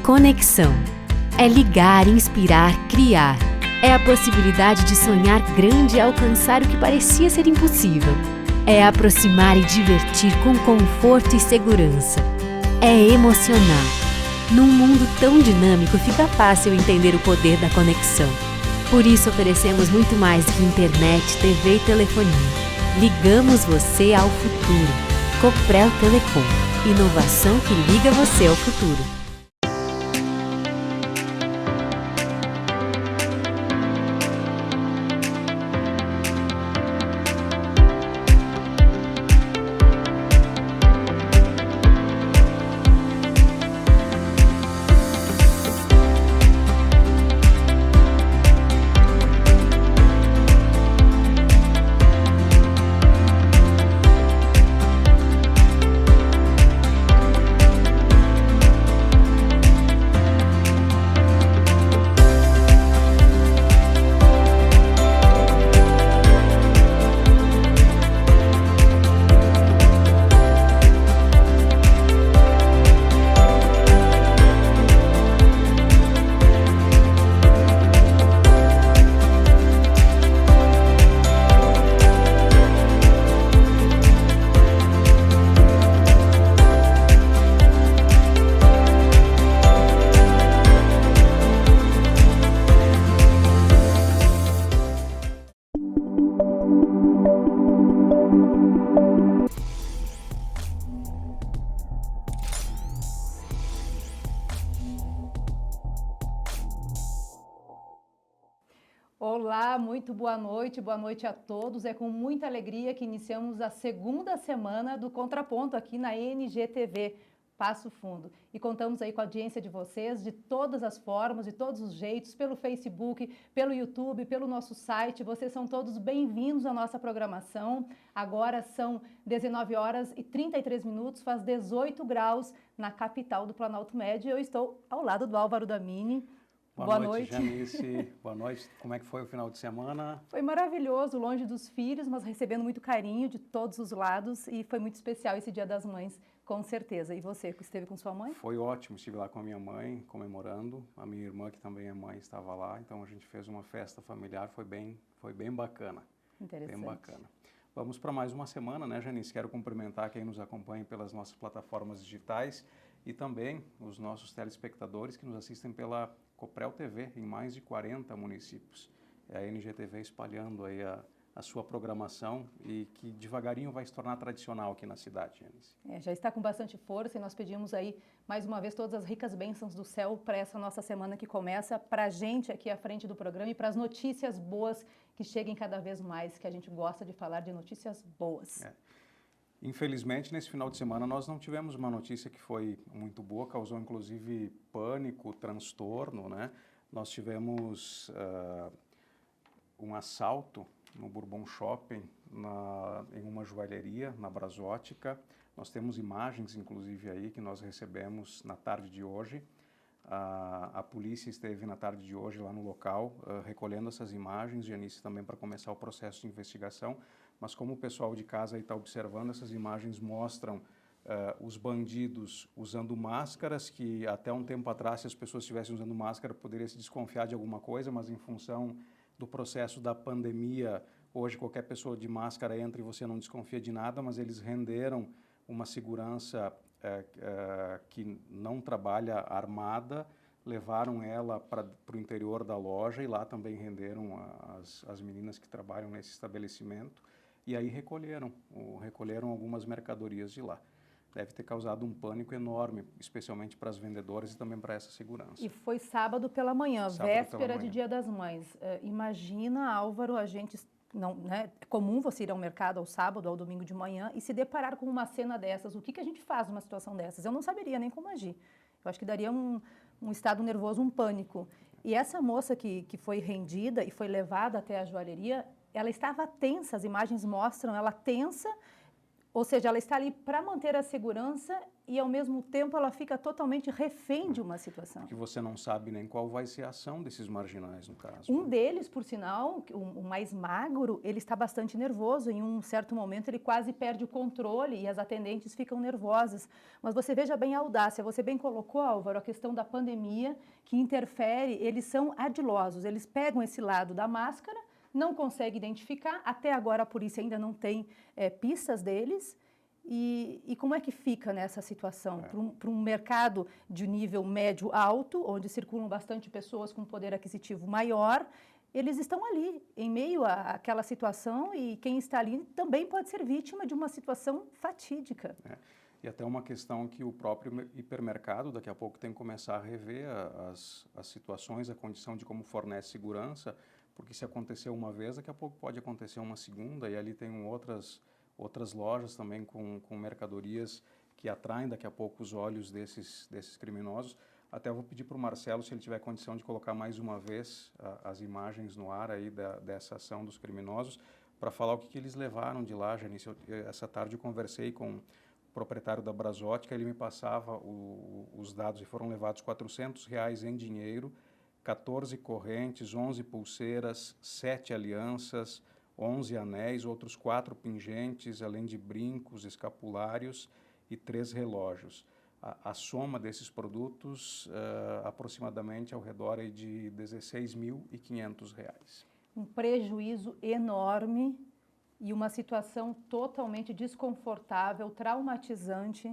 Conexão. É ligar, inspirar, criar. É a possibilidade de sonhar grande e alcançar o que parecia ser impossível. É aproximar e divertir com conforto e segurança. É emocionar. Num mundo tão dinâmico, fica fácil entender o poder da conexão. Por isso oferecemos muito mais que internet, TV e telefonia. Ligamos você ao futuro. Coprel Telecom. Inovação que liga você ao futuro. Olá, muito boa noite a todos. É com muita alegria que iniciamos a segunda semana do Contraponto aqui na NGTV Passo Fundo. E contamos aí com a audiência de vocês de todas as formas, de todos os jeitos, pelo Facebook, pelo YouTube, pelo nosso site. Vocês são todos bem-vindos à nossa programação. Agora são 19 horas e 33 minutos, faz 18 graus na capital do Planalto Médio. Eu estou ao lado do Álvaro Damini. Boa noite, Janice. Boa noite. Como é que foi o final de semana? Foi maravilhoso, longe dos filhos, mas recebendo muito carinho de todos os lados e foi muito especial esse Dia das Mães, com certeza. E você, que esteve com sua mãe? Foi ótimo, estive lá com a minha mãe, comemorando. A minha irmã, que também é mãe, estava lá, então a gente fez uma festa familiar, foi bem bacana. Interessante. Bem bacana. Vamos para mais uma semana, né, Janice? Quero cumprimentar quem nos acompanha pelas nossas plataformas digitais e também os nossos telespectadores que nos assistem pela Coprel TV, em mais de 40 municípios. É a NGTV espalhando aí a sua programação e que devagarinho vai se tornar tradicional aqui na cidade, Janice. Já está com bastante força e nós pedimos aí, mais uma vez, todas as ricas bênçãos do céu para essa nossa semana que começa, para a gente aqui à frente do programa e para as notícias boas que cheguem cada vez mais, que a gente gosta de falar de notícias boas. Infelizmente, nesse final de semana, nós não tivemos uma notícia que foi muito boa, causou inclusive pânico, transtorno, né? Nós tivemos um assalto no Bourbon Shopping, em uma joalheria, na Brasótica. Nós temos imagens, inclusive, aí que nós recebemos na tarde de hoje. A polícia esteve na tarde de hoje lá no local, recolhendo essas imagens, Janice, também para começar o processo de investigação. Mas como o pessoal de casa está observando, essas imagens mostram os bandidos usando máscaras, que até um tempo atrás, se as pessoas estivessem usando máscara, poderia se desconfiar de alguma coisa, mas em função do processo da pandemia, hoje qualquer pessoa de máscara entra e você não desconfia de nada, mas eles renderam uma segurança que não trabalha armada, levaram ela para o interior da loja e lá também renderam as meninas que trabalham nesse estabelecimento. E aí recolheram algumas mercadorias de lá. Deve ter causado um pânico enorme, especialmente para as vendedoras e também para essa segurança. E foi sábado pela manhã, véspera de Dia das Mães. Imagina, Álvaro, a gente... Não, né? É comum você ir ao mercado ao sábado, ao domingo de manhã e se deparar com uma cena dessas. O que a gente faz numa situação dessas? Eu não saberia nem como agir. Eu acho que daria um estado nervoso, um pânico. E essa moça que foi rendida e foi levada até a joalheria, ela estava tensa, as imagens mostram ela tensa, Ou seja, ela está ali para manter a segurança e, ao mesmo tempo, ela fica totalmente refém de uma situação. Que você não sabe nem qual vai ser a ação desses marginais, no caso. Um deles, por sinal, o mais magro, ele está bastante nervoso. Em um certo momento, ele quase perde o controle e as atendentes ficam nervosas. Mas você veja bem a audácia. Você bem colocou, Álvaro, a questão da pandemia, que interfere. Eles são ardilosos. Eles pegam esse lado da máscara, não consegue identificar, até agora a polícia ainda não tem pistas deles. E como é que fica nessa situação? Para um mercado de nível médio-alto, onde circulam bastante pessoas com poder aquisitivo maior, eles estão ali, em meio àquela situação, e quem está ali também pode ser vítima de uma situação fatídica. E até uma questão que o próprio hipermercado daqui a pouco tem que começar a rever as situações, a condição de como fornece segurança, porque se aconteceu uma vez, daqui a pouco pode acontecer uma segunda, e ali tem outras lojas também com mercadorias que atraem daqui a pouco os olhos desses criminosos. Até eu vou pedir para o Marcelo, se ele tiver condição de colocar mais uma vez as imagens no ar aí dessa ação dos criminosos, para falar o que eles levaram de lá, Janice. Essa tarde eu conversei com o proprietário da Brasótica, ele me passava os dados e foram levados R$400 em dinheiro, 14 correntes, 11 pulseiras, 7 alianças, 11 anéis, outros 4 pingentes, além de brincos, escapulários e 3 relógios. A soma desses produtos, aproximadamente ao redor aí de R$16.500. Um prejuízo enorme e uma situação totalmente desconfortável, traumatizante,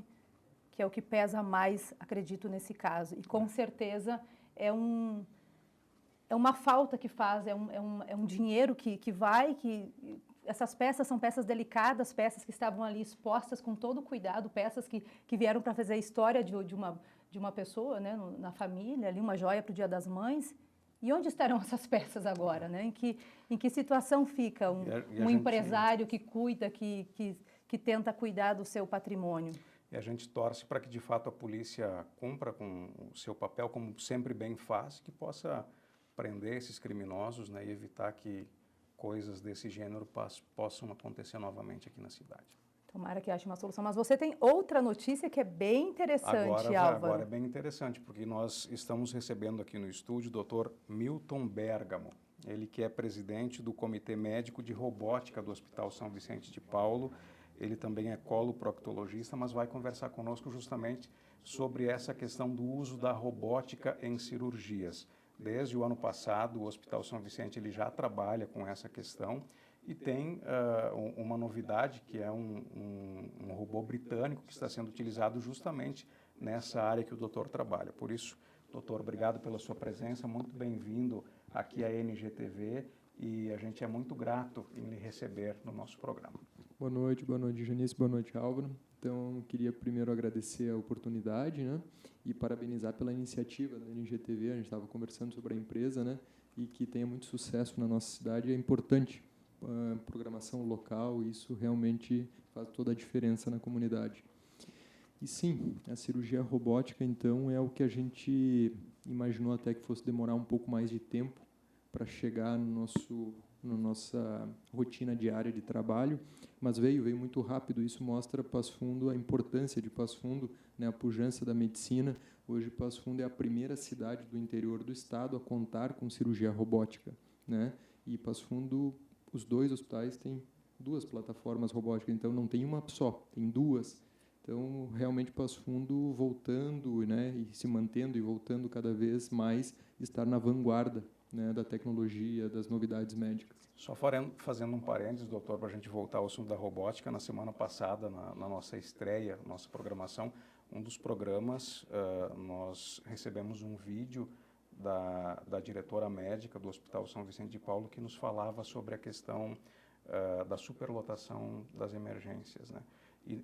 que é o que pesa mais, acredito, nesse caso. E com certeza é uma falta que faz, é um dinheiro que vai, essas peças são peças delicadas, peças que estavam ali expostas com todo cuidado, peças que vieram para fazer a história de uma pessoa, né, na família, ali uma joia para o Dia das Mães. E onde estarão essas peças agora, né? Em que situação fica um empresário que cuida, que tenta cuidar do seu patrimônio? E a gente torce para que, de fato, a polícia cumpra com o seu papel, como sempre bem faz, que possa prender esses criminosos, né, e evitar que coisas desse gênero possam acontecer novamente aqui na cidade. Tomara que ache uma solução. Mas você tem outra notícia que é bem interessante, Álvaro. Agora é bem interessante, porque nós estamos recebendo aqui no estúdio o Dr. Milton Bergamo. Ele que é presidente do Comitê Médico de Robótica do Hospital São Vicente de Paulo. Ele também é coloproctologista, mas vai conversar conosco justamente sobre essa questão do uso da robótica em cirurgias. Desde o ano passado, o Hospital São Vicente ele já trabalha com essa questão e tem uma novidade, que é um robô britânico que está sendo utilizado justamente nessa área que o doutor trabalha. Por isso, doutor, obrigado pela sua presença, muito bem-vindo aqui à NGTV e a gente é muito grato em lhe receber no nosso programa. Boa noite, Janice, boa noite, Álvaro. Então, queria primeiro agradecer a oportunidade, né, e parabenizar pela iniciativa da NGTV. A gente estava conversando sobre a empresa, né, e que tenha muito sucesso na nossa cidade. É importante a programação local, isso realmente faz toda a diferença na comunidade. E sim, a cirurgia robótica, então, é o que a gente imaginou até que fosse demorar um pouco mais de tempo para chegar na nossa rotina diária de trabalho, mas veio muito rápido. Isso mostra Passo Fundo, a importância de Passo Fundo, né, a pujança da medicina. Hoje Passo Fundo é a primeira cidade do interior do estado a contar com cirurgia robótica, né? E Passo Fundo, os 2 hospitais têm 2 plataformas robóticas, então não tem uma só, tem 2. Então, realmente Passo Fundo voltando, né, e se mantendo e voltando cada vez mais, estar na vanguarda, né, da tecnologia, das novidades médicas. Só fazendo um parênteses, doutor, para a gente voltar ao assunto da robótica, na semana passada, na nossa estreia, nossa programação, um dos programas, nós recebemos um vídeo da diretora médica do Hospital São Vicente de Paulo que nos falava sobre a questão da superlotação das emergências, né?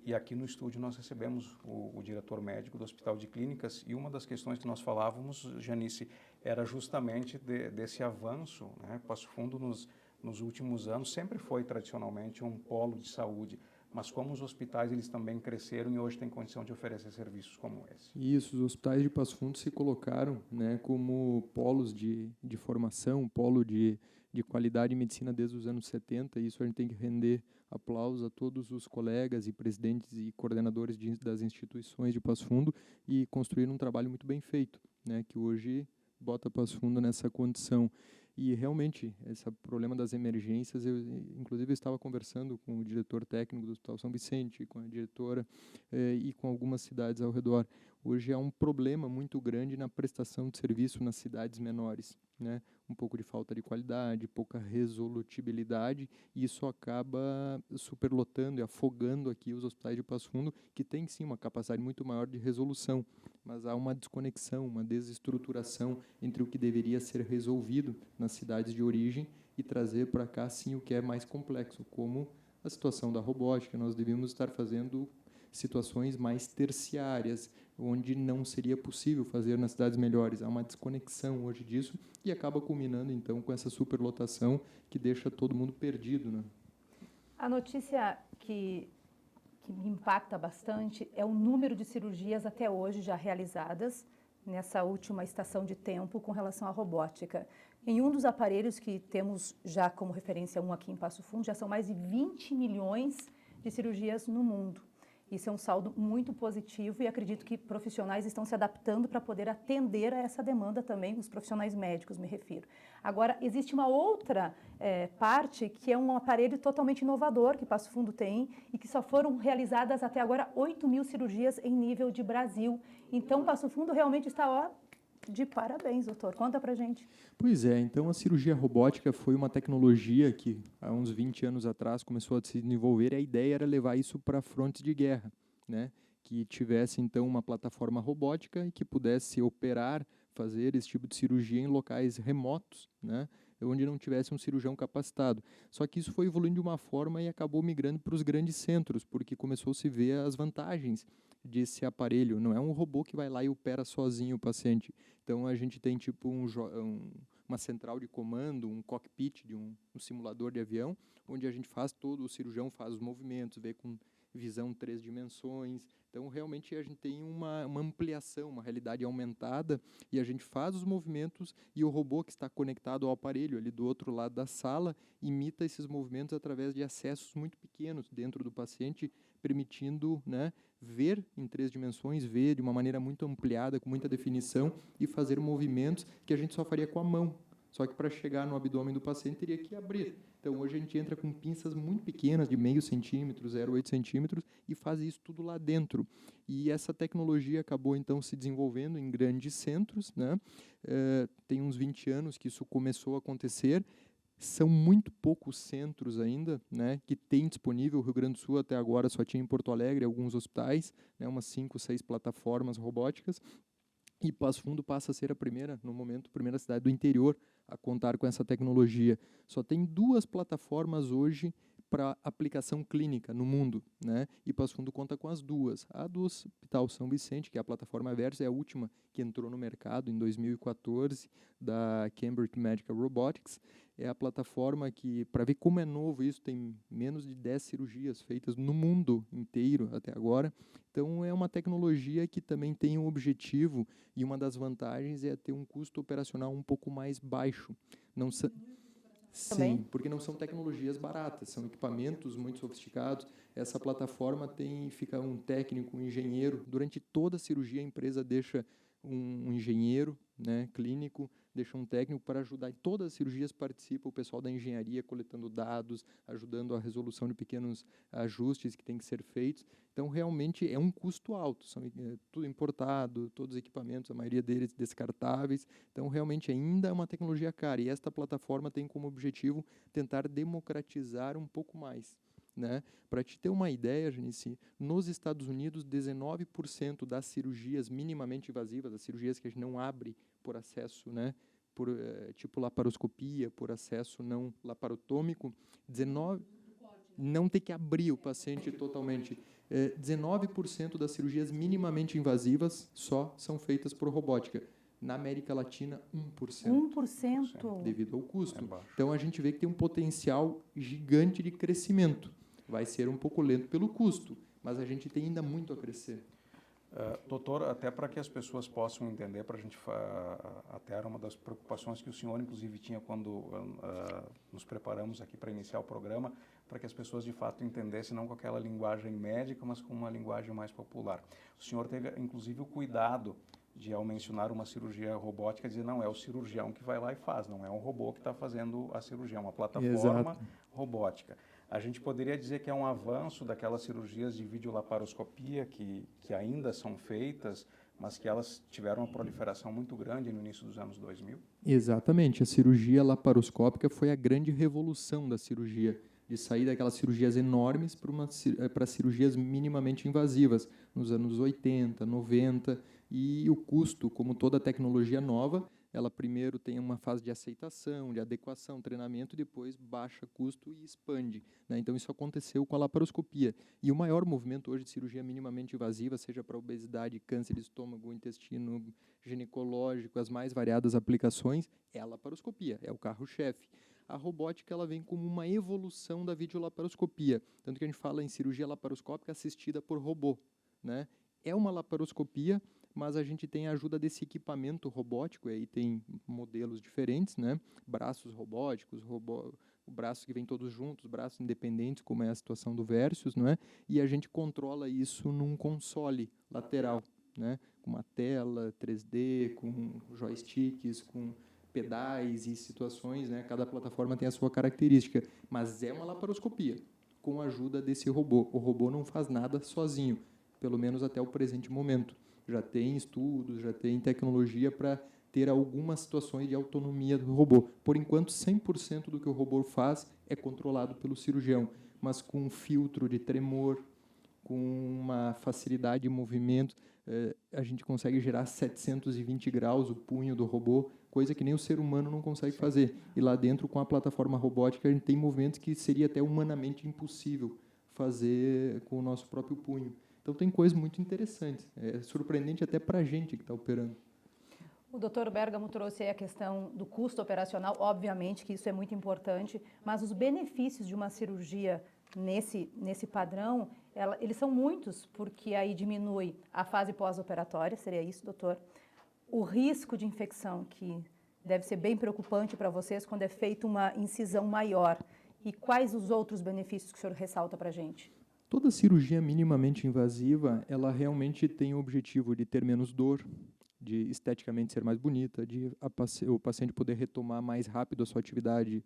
E aqui no estúdio nós recebemos o diretor médico do Hospital de Clínicas e uma das questões que nós falávamos, Janice, era justamente desse avanço, né? Passo Fundo nos últimos anos sempre foi tradicionalmente um polo de saúde, mas como os hospitais eles também cresceram e hoje têm condição de oferecer serviços como esse. Isso, os hospitais de Passo Fundo se colocaram, né, como polos de formação, polo de de qualidade em medicina desde os anos 70, e isso a gente tem que render aplausos a todos os colegas e presidentes e coordenadores das instituições de Passo Fundo, e construir um trabalho muito bem feito, né, que hoje bota Passo Fundo nessa condição. E realmente, esse problema das emergências, inclusive eu estava conversando com o diretor técnico do Hospital São Vicente, com a diretora e com algumas cidades ao redor. Hoje há um problema muito grande na prestação de serviço nas cidades menores, né? Um pouco de falta de qualidade, pouca resolutibilidade, e isso acaba superlotando e afogando aqui os hospitais de Passo Fundo, que tem sim uma capacidade muito maior de resolução, mas há uma desconexão, uma desestruturação entre o que deveria ser resolvido nas cidades de origem e trazer para cá sim o que é mais complexo, como a situação da robótica. Nós devíamos estar fazendo situações mais terciárias, onde não seria possível fazer nas cidades melhores. Há uma desconexão hoje disso e acaba culminando, então, com essa superlotação que deixa todo mundo perdido, né? A notícia que me impacta bastante é o número de cirurgias até hoje já realizadas nessa última estação de tempo com relação à robótica. Em um dos aparelhos que temos já como referência aqui em Passo Fundo, já são mais de 20 milhões de cirurgias no mundo. Isso é um saldo muito positivo e acredito que profissionais estão se adaptando para poder atender a essa demanda também, os profissionais médicos, me refiro. Agora, existe uma outra parte que é um aparelho totalmente inovador que Passo Fundo tem e que só foram realizadas até agora 8 mil cirurgias em nível de Brasil. Então, Passo Fundo realmente está de parabéns, doutor. Conta pra gente. Pois é, então a cirurgia robótica foi uma tecnologia que há uns 20 anos atrás começou a se desenvolver, e a ideia era levar isso para frontes de guerra, né? Que tivesse então uma plataforma robótica e que pudesse operar, fazer esse tipo de cirurgia em locais remotos, né? Onde não tivesse um cirurgião capacitado. Só que isso foi evoluindo de uma forma e acabou migrando para os grandes centros, porque começou a se ver as vantagens desse aparelho. Não é um robô que vai lá e opera sozinho o paciente. Então, a gente tem tipo uma central de comando, um cockpit de um simulador de avião, onde a gente o cirurgião faz os movimentos, vê com visão 3 dimensões. Então, realmente, a gente tem uma ampliação, uma realidade aumentada, e a gente faz os movimentos e o robô que está conectado ao aparelho ali do outro lado da sala imita esses movimentos através de acessos muito pequenos dentro do paciente, permitindo, né, ver em 3 dimensões, ver de uma maneira muito ampliada, com muita definição, e fazer movimentos que a gente só faria com a mão. Só que para chegar no abdômen do paciente teria que abrir. Então, hoje a gente entra com pinças muito pequenas, de 0,5 centímetro, 0,8 centímetros, e faz isso tudo lá dentro. E essa tecnologia acabou, então, se desenvolvendo em grandes centros, né? Tem uns 20 anos que isso começou a acontecer. São muito poucos centros ainda, né, que tem disponível. O Rio Grande do Sul até agora só tinha em Porto Alegre alguns hospitais, né, umas 5, 6 plataformas robóticas, e Passo Fundo passa a ser no momento, a primeira cidade do interior a contar com essa tecnologia. Só tem 2 plataformas hoje para aplicação clínica no mundo, né? E Passo Fundo conta com as 2. A do Hospital São Vicente, que é a plataforma Versa, é a última que entrou no mercado em 2014, da Cambridge Medical Robotics. É a plataforma que, para ver como é novo isso, tem menos de 10 cirurgias feitas no mundo inteiro até agora. Então, é uma tecnologia que também tem um objetivo, e uma das vantagens é ter um custo operacional um pouco mais baixo. Não Sim, porque não são tecnologias baratas, são equipamentos muito sofisticados. Essa plataforma fica um técnico, um engenheiro. Durante toda a cirurgia, a empresa deixa um engenheiro, né, clínico, deixa um técnico para ajudar. Em todas as cirurgias participa o pessoal da engenharia, coletando dados, ajudando a resolução de pequenos ajustes que têm que ser feitos. Então, realmente, é um custo alto. Tudo importado, todos os equipamentos, a maioria deles descartáveis. Então, realmente, ainda é uma tecnologia cara. E esta plataforma tem como objetivo tentar democratizar um pouco mais, né? Para te ter uma ideia, Janice, nos Estados Unidos, 19% das cirurgias minimamente invasivas, as cirurgias que a gente não abre por acesso, né, tipo laparoscopia, por acesso não laparotômico, não tem que abrir o paciente totalmente. 19% das cirurgias minimamente invasivas só são feitas por robótica. Na América Latina, 1%. 1%? Devido ao custo. Então, a gente vê que tem um potencial gigante de crescimento. Vai ser um pouco lento pelo custo, mas a gente tem ainda muito a crescer. Doutor, até para que as pessoas possam entender, para a gente até era uma das preocupações que o senhor inclusive tinha quando nos preparamos aqui para iniciar o programa, para que as pessoas de fato entendessem não com aquela linguagem médica, mas com uma linguagem mais popular. O senhor teve inclusive o cuidado de, ao mencionar uma cirurgia robótica, dizer não é o cirurgião que vai lá e faz, não é um robô que está fazendo a cirurgia, é uma plataforma robótica. A gente poderia dizer que é um avanço daquelas cirurgias de videolaparoscopia que ainda são feitas, mas que elas tiveram uma proliferação muito grande no início dos anos 2000? Exatamente. A cirurgia laparoscópica foi a grande revolução da cirurgia, de sair daquelas cirurgias enormes para cirurgias minimamente invasivas, nos anos 80, 90, e o custo, como toda tecnologia nova, ela primeiro tem uma fase de aceitação, de adequação, treinamento, e depois baixa custo e expande, né? Então, isso aconteceu com a laparoscopia. E o maior movimento hoje de cirurgia minimamente invasiva, seja para obesidade, câncer de estômago, intestino, ginecológico, as mais variadas aplicações, é a laparoscopia, é o carro-chefe. A robótica ela vem como uma evolução da videolaparoscopia, tanto que a gente fala em cirurgia laparoscópica assistida por robô, né? É uma laparoscopia, mas a gente tem a ajuda desse equipamento robótico, e aí tem modelos diferentes, né? Braços robóticos, braços que vêm todos juntos, braços independentes, como é a situação do Versus, não é? E a gente controla isso num console lateral, né? Com uma tela 3D, com joysticks, com pedais e situações, né? Cada plataforma tem a sua característica, mas é uma laparoscopia com a ajuda desse robô. O robô não faz nada sozinho, pelo menos até o presente momento. Já tem estudos, já tem tecnologia para ter algumas situações de autonomia do robô. Por enquanto, 100% do que o robô faz é controlado pelo cirurgião, mas com um filtro de tremor, com uma facilidade de movimento, a gente consegue gerar 720 graus o punho do robô, coisa que nem o ser humano não consegue fazer. E lá dentro, com a plataforma robótica, a gente tem movimentos que seria até humanamente impossível fazer com o nosso próprio punho. Então, tem coisas muito interessantes. É surpreendente até para a gente que está operando. O doutor Bergamo trouxe aí a questão do custo operacional, obviamente que isso é muito importante, mas os benefícios de uma cirurgia nesse padrão, eles são muitos, porque aí diminui a fase pós-operatória, seria isso, doutor? O risco de infecção, que deve ser bem preocupante para vocês quando é feita uma incisão maior. E quais os outros benefícios que o senhor ressalta para a gente? Toda cirurgia minimamente invasiva, ela realmente tem o objetivo de ter menos dor, de esteticamente ser mais bonita, de o paciente poder retomar mais rápido a sua atividade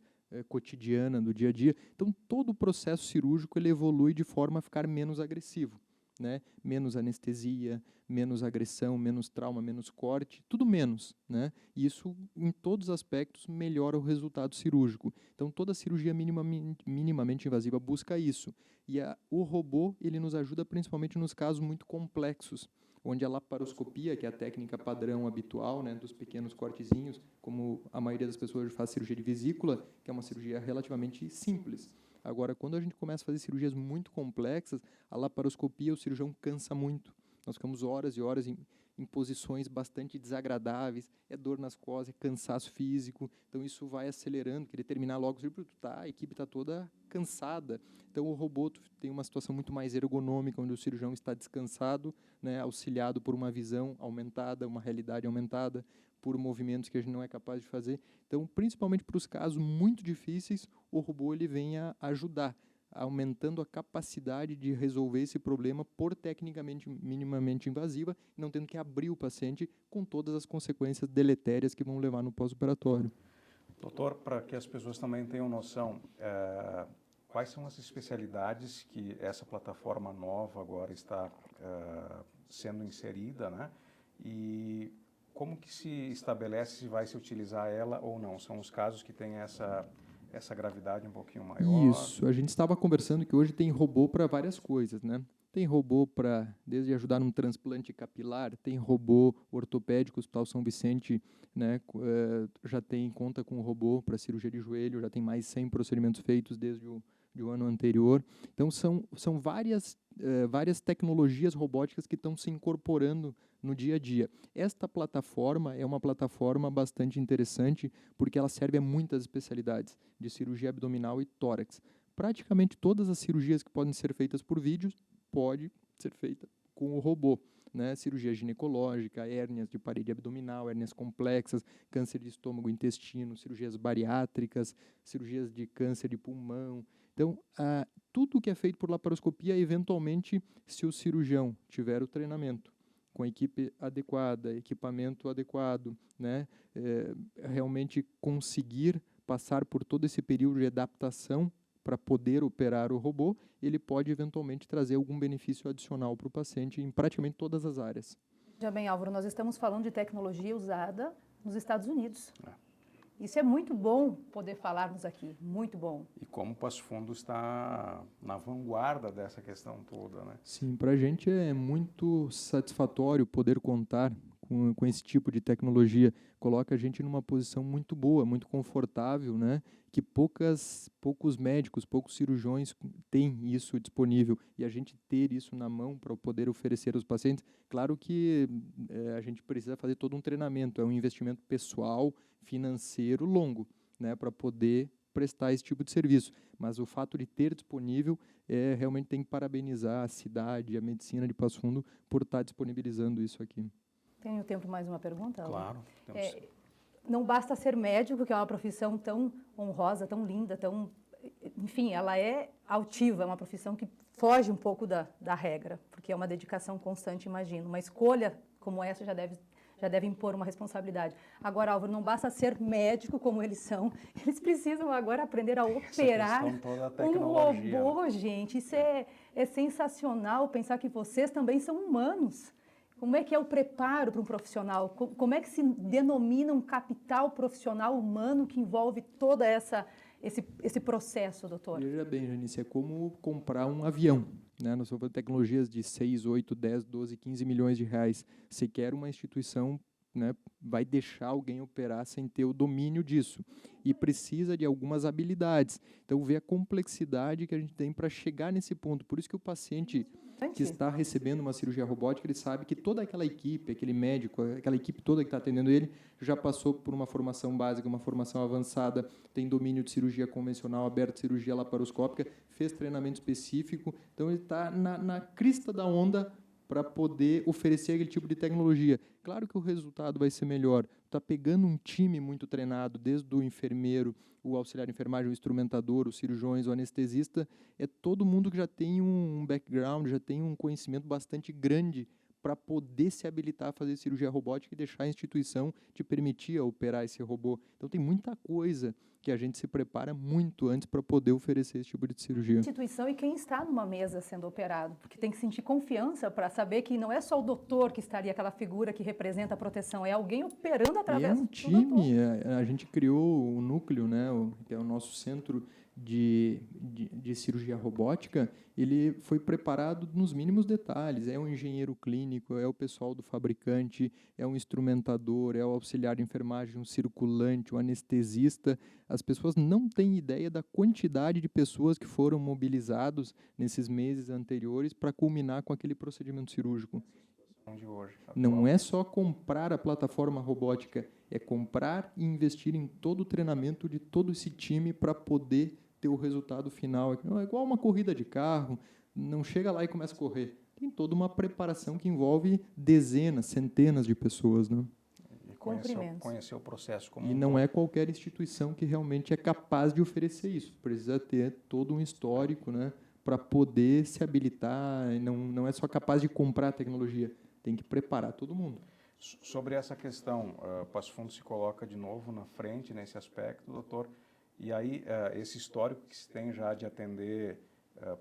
cotidiana do dia a dia. Então, todo o processo cirúrgico ele evolui de forma a ficar menos agressivo, né? Menos anestesia, menos agressão, menos trauma, menos corte, tudo menos, né? E isso, em todos os aspectos, melhora o resultado cirúrgico. Então, toda cirurgia minimamente invasiva busca isso. E o robô, ele nos ajuda principalmente nos casos muito complexos, onde a laparoscopia, que é a técnica padrão habitual, né, dos pequenos cortezinhos, como a maioria das pessoas faz cirurgia de vesícula, que é uma cirurgia relativamente simples. Agora, quando a gente começa a fazer cirurgias muito complexas, a laparoscopia, o cirurgião cansa muito. Nós ficamos horas e horas em posições bastante desagradáveis, é dor nas costas, é cansaço físico, então isso vai acelerando, querer terminar logo, a equipe está toda cansada. Então o robô tem uma situação muito mais ergonômica, onde o cirurgião está descansado, né, auxiliado por uma visão aumentada, uma realidade aumentada, por movimentos que a gente não é capaz de fazer. Então, principalmente para os casos muito difíceis, o robô ele vem a ajudar, aumentando a capacidade de resolver esse problema por tecnicamente minimamente invasiva, não tendo que abrir o paciente com todas as consequências deletérias que vão levar no pós-operatório. Doutor, para que as pessoas também tenham noção, quais são as especialidades que essa plataforma nova agora está sendo inserida, né? E como que se estabelece se vai se utilizar ela ou não? São os casos que têm essa gravidade um pouquinho maior? Isso, a gente estava conversando que hoje tem robô para várias coisas, né? Tem robô para, desde ajudar num transplante capilar, tem robô ortopédico, o Hospital São Vicente, né, já conta com robô para cirurgia de joelho, já tem mais de 100 procedimentos feitos desde o ano anterior. Então, são várias tecnologias robóticas que estão se incorporando no dia a dia. Esta plataforma é uma plataforma bastante interessante porque ela serve a muitas especialidades de cirurgia abdominal e tórax. Praticamente todas as cirurgias que podem ser feitas por vídeo pode ser feita com o robô. né? Cirurgia ginecológica, hérnias de parede abdominal, hérnias complexas, câncer de estômago e intestino, cirurgias bariátricas, cirurgias de câncer de pulmão. Então, tudo que é feito por laparoscopia, eventualmente, se o cirurgião tiver o treinamento, com a equipe adequada, equipamento adequado, né? Realmente conseguir passar por todo esse período de adaptação para poder operar o robô, ele pode eventualmente trazer algum benefício adicional para o paciente em praticamente todas as áreas. Já bem, Álvaro, nós estamos falando de tecnologia usada nos Estados Unidos. Isso é muito bom poder falarmos aqui, muito bom. E como o Passo Fundo está na vanguarda dessa questão toda, né? Sim, para a gente é muito satisfatório poder contar com esse tipo de tecnologia. Coloca a gente numa posição muito boa, muito confortável, né? Que poucos médicos, poucos cirurgiões têm isso disponível. E a gente ter isso na mão para poder oferecer aos pacientes, claro que a gente precisa fazer todo um treinamento, é um investimento pessoal, financeiro longo, né? Para poder prestar esse tipo de serviço. Mas o fato de ter disponível, realmente tem que parabenizar a cidade, a medicina de Passo Fundo por estar disponibilizando isso aqui. Tenho tempo para mais uma pergunta? Claro. Não basta ser médico, que é uma profissão tão honrosa, tão linda, enfim, ela é altiva, é uma profissão que foge um pouco da regra, porque é uma dedicação constante, imagino. Uma escolha como essa já deve impor uma responsabilidade. Agora, Álvaro, não basta ser médico como eles são, eles precisam agora aprender a operar um robô, gente. Isso é sensacional, pensar que vocês também são humanos. Como é que é o preparo para um profissional? Como é que se denomina um capital profissional humano que envolve todo esse processo, doutor? Veja bem, Janice, é como comprar um avião. Né? Nós somos tecnologias de 6, 8, 10, 12, 15 milhões de reais. Se quer uma instituição, né, vai deixar alguém operar sem ter o domínio disso. E precisa de algumas habilidades. Então, vê a complexidade que a gente tem para chegar nesse ponto. Por isso que o paciente que está recebendo uma cirurgia robótica, ele sabe que toda aquela equipe, aquele médico, aquela equipe toda que está atendendo ele, já passou por uma formação básica, uma formação avançada, tem domínio de cirurgia convencional, aberta de cirurgia laparoscópica, fez treinamento específico, então ele está na crista da onda para poder oferecer aquele tipo de tecnologia. Claro que o resultado vai ser melhor. Está pegando um time muito treinado, desde o enfermeiro, o auxiliar de enfermagem, o instrumentador, os cirurgiões, o anestesista, é todo mundo que já tem um background, já tem um conhecimento bastante grande para poder se habilitar a fazer cirurgia robótica e deixar a instituição te permitir operar esse robô. Então, tem muita coisa que a gente se prepara muito antes para poder oferecer esse tipo de cirurgia. A instituição e quem está numa mesa sendo operado, porque tem que sentir confiança para saber que não é só o doutor que estaria, aquela figura que representa a proteção, é alguém operando através do doutor. É um time, a gente criou o núcleo, né, que é o nosso centro de cirurgia robótica, ele foi preparado nos mínimos detalhes. É um engenheiro clínico, é o pessoal do fabricante, é um instrumentador, é o auxiliar de enfermagem, um circulante, um anestesista. As pessoas não têm ideia da quantidade de pessoas que foram mobilizados nesses meses anteriores para culminar com aquele procedimento cirúrgico. Não é só comprar a plataforma robótica, é comprar e investir em todo o treinamento de todo esse time para poder ter o resultado final. É igual uma corrida de carro, não chega lá e começa a correr. Tem toda uma preparação que envolve dezenas, centenas de pessoas, né? Conhecer o processo como e não é qualquer instituição que realmente é capaz de oferecer isso. Precisa ter todo um histórico, né, para poder se habilitar. Não é só capaz de comprar a tecnologia, tem que preparar todo mundo. Sobre essa questão, Passo Fundo se coloca de novo na frente nesse aspecto, doutor. E aí, esse histórico que se tem já de atender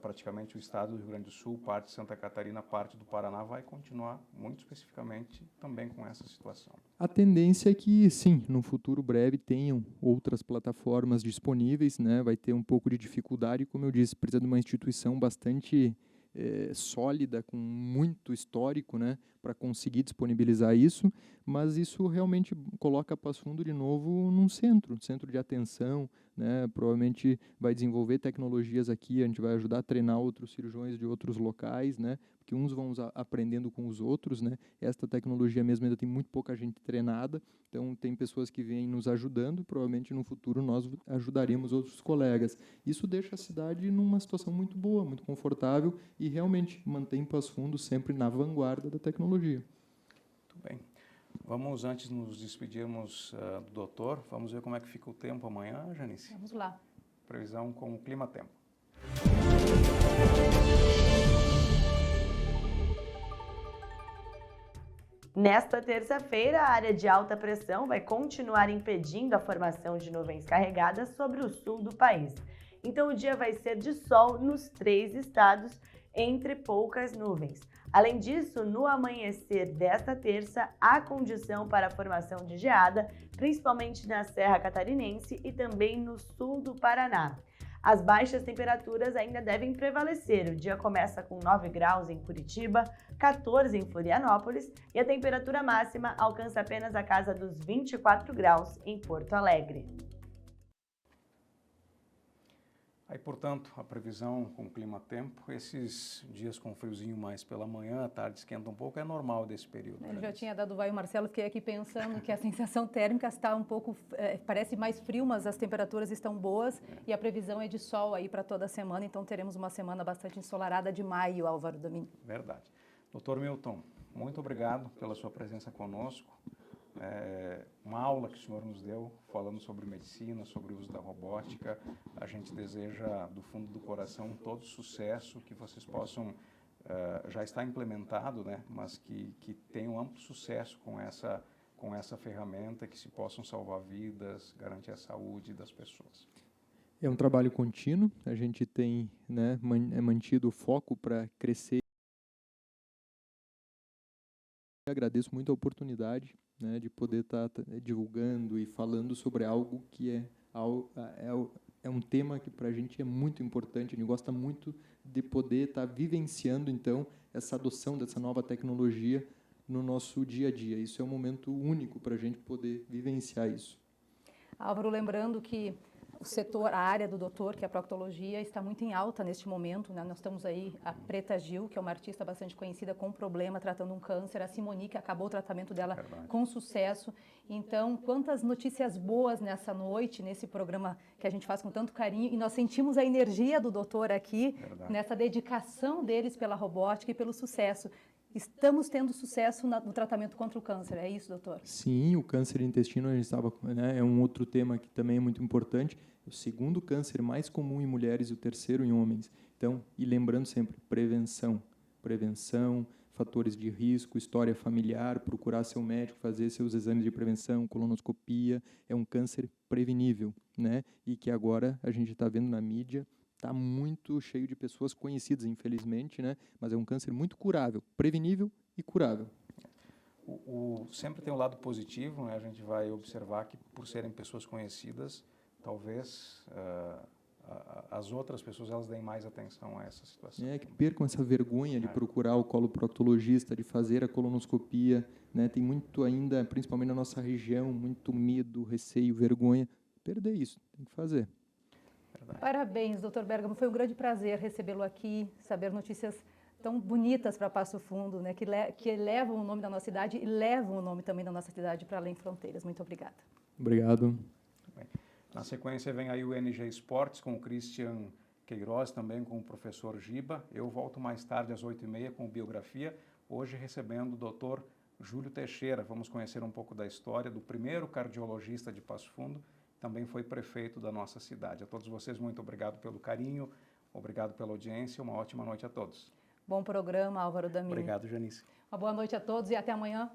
praticamente o estado do Rio Grande do Sul, parte de Santa Catarina, parte do Paraná, vai continuar muito especificamente também com essa situação. A tendência é que, sim, no futuro breve tenham outras plataformas disponíveis, né? Vai ter um pouco de dificuldade, como eu disse, precisa de uma instituição bastante sólida, com muito histórico, né, para conseguir disponibilizar isso, mas isso realmente coloca Passo Fundo de novo num centro de atenção, né, provavelmente vai desenvolver tecnologias aqui, a gente vai ajudar a treinar outros cirurgiões de outros locais, né, que uns vão aprendendo com os outros, né? Esta tecnologia mesmo ainda tem muito pouca gente treinada, então tem pessoas que vêm nos ajudando, provavelmente no futuro nós ajudaremos outros colegas. Isso deixa a cidade numa situação muito boa, muito confortável e realmente mantém Passo Fundo sempre na vanguarda da tecnologia. Muito bem. Vamos, antes de nos despedirmos do doutor, vamos ver como é que fica o tempo amanhã, Janice? Vamos lá. Previsão com o clima-tempo. Nesta terça-feira, a área de alta pressão vai continuar impedindo a formação de nuvens carregadas sobre o sul do país. Então, o dia vai ser de sol nos 3 estados, entre poucas nuvens. Além disso, no amanhecer desta terça, há condição para a formação de geada, principalmente na Serra Catarinense e também no sul do Paraná. As baixas temperaturas ainda devem prevalecer. O dia começa com 9 graus em Curitiba, 14 em Florianópolis e a temperatura máxima alcança apenas a casa dos 24 graus em Porto Alegre. Aí, portanto, a previsão com o clima-tempo, esses dias com friozinho mais pela manhã, à tarde esquenta um pouco, é normal desse período. Ele já tinha dado vai o Marcelo, fiquei aqui pensando que a sensação térmica está um pouco, parece mais frio, mas as temperaturas estão boas e a previsão é de sol aí para toda a semana, então teremos uma semana bastante ensolarada de maio, Álvaro Domingos. Verdade. Doutor Milton, muito obrigado pela sua presença conosco. Uma aula que o senhor nos deu falando sobre medicina, sobre o uso da robótica. A gente deseja do fundo do coração todo sucesso, que vocês possam, já está implementado, né, mas que tenham amplo sucesso com essa ferramenta, que se possam salvar vidas, garantir a saúde das pessoas. É um trabalho contínuo, a gente tem, né, mantido o foco para crescer. Agradeço muito a oportunidade, né, de poder estar divulgando e falando sobre algo que é um tema que para a gente é muito importante. A gente gosta muito de poder estar vivenciando, então, essa adoção dessa nova tecnologia no nosso dia a dia. Isso é um momento único para a gente poder vivenciar isso. Álvaro, lembrando que o setor, a área do doutor, que é a proctologia, está muito em alta neste momento, né? Nós estamos aí, a Preta Gil, que é uma artista bastante conhecida com problema, tratando um câncer, a Simone, que acabou o tratamento dela com sucesso. Então, quantas notícias boas nessa noite, nesse programa que a gente faz com tanto carinho, e nós sentimos a energia do doutor aqui, nessa dedicação deles pela robótica e pelo sucesso. Estamos tendo sucesso no tratamento contra o câncer, é isso, doutor? Sim, o câncer intestino, a gente estava, né, é um outro tema que também é muito importante. O segundo câncer mais comum em mulheres e o terceiro em homens. Então, e lembrando sempre, prevenção, fatores de risco, história familiar, procurar seu médico, fazer seus exames de prevenção, colonoscopia, é um câncer prevenível, né? E que agora a gente está vendo na mídia, está muito cheio de pessoas conhecidas, infelizmente, né? Mas é um câncer muito curável, prevenível e curável. Sempre tem um lado positivo, né? A gente vai observar que, por serem pessoas conhecidas, talvez as outras pessoas elas deem mais atenção a essa situação. Que percam essa vergonha de procurar o coloproctologista, de fazer a colonoscopia, né? Tem muito ainda, principalmente na nossa região, muito medo, receio, vergonha. Perder isso, tem que fazer. Verdade. Parabéns, doutor Bergamo. Foi um grande prazer recebê-lo aqui, saber notícias tão bonitas para Passo Fundo, né, que levam o nome da nossa cidade e levam o nome também da nossa cidade para além fronteiras. Muito obrigada. Obrigado. Na sequência vem aí o NG Esportes com o Christian Queiroz, também com o professor Giba. Eu volto mais tarde às 8h30 com o Biografia, hoje recebendo o doutor Júlio Teixeira. Vamos conhecer um pouco da história do primeiro cardiologista de Passo Fundo, também foi prefeito da nossa cidade. A todos vocês, muito obrigado pelo carinho, obrigado pela audiência, uma ótima noite a todos. Bom programa, Álvaro Domingos. Obrigado, Janice. Uma boa noite a todos e até amanhã.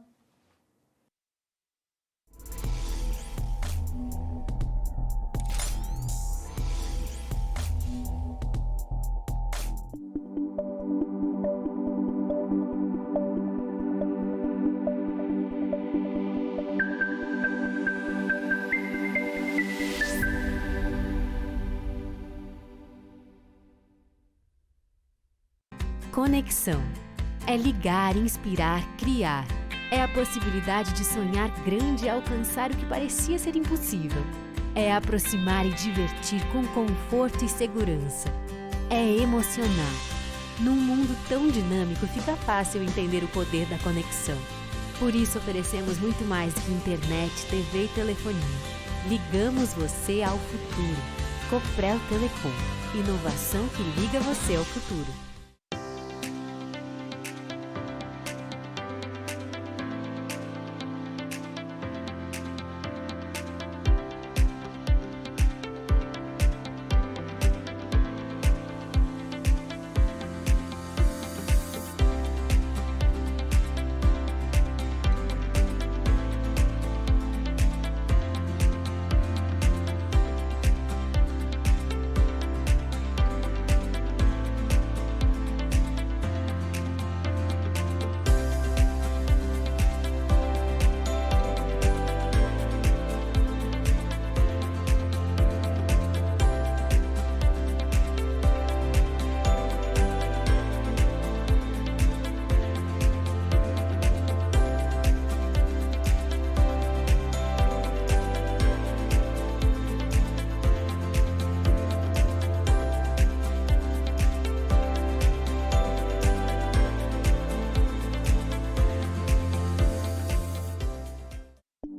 Conexão. É ligar, inspirar, criar. É a possibilidade de sonhar grande e alcançar o que parecia ser impossível. É aproximar e divertir com conforto e segurança. É emocionar. Num mundo tão dinâmico, fica fácil entender o poder da conexão. Por isso, oferecemos muito mais do que internet, TV e telefonia. Ligamos você ao futuro. Coprel Telecom. Inovação que liga você ao futuro.